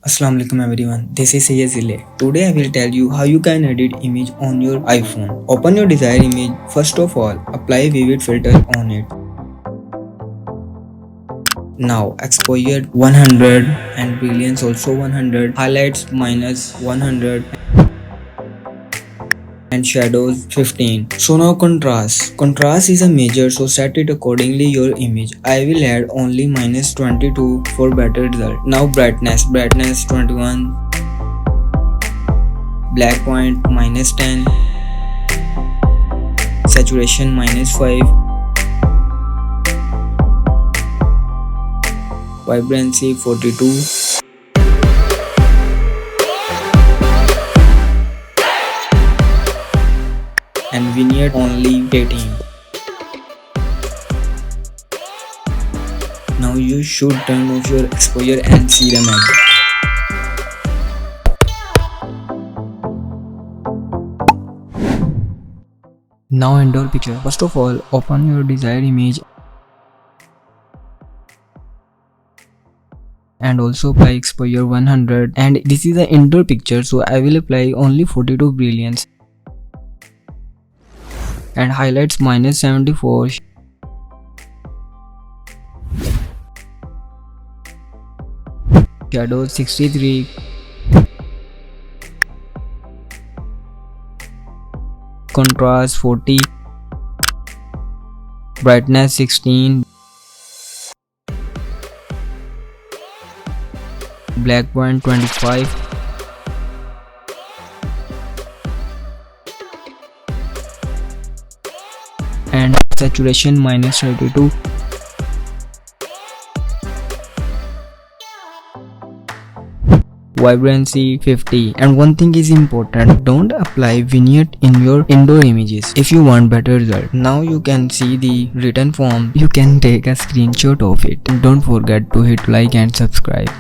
Alaikum everyone, this is Zillaymoblogs. Today I will tell you how you can edit image on your iPhone. Open your desired image. First of all, apply vivid filter on it. Now exposure 100 and brilliance also 100, highlights minus 100 and shadows 15. So now contrast is a measure, so set it accordingly your image. I will add only minus 22 for better result. Now brightness 21, black point minus 10, saturation minus 5, vibrancy 42, and vignette only 18. Now you should turn off your exposure and see the magic. Now indoor picture. First of all, open your desired image and also apply exposure 100, and this is the indoor picture, so I will apply only 42 brilliance and highlights minus 74, shadows 63, contrast 40, brightness 16, black point 25, and saturation minus 32, vibrancy 50. And one thing is important, don't apply vignette in your indoor images if you want better result. Now you can see the written form, you can take a screenshot of it. Don't forget to hit like and subscribe.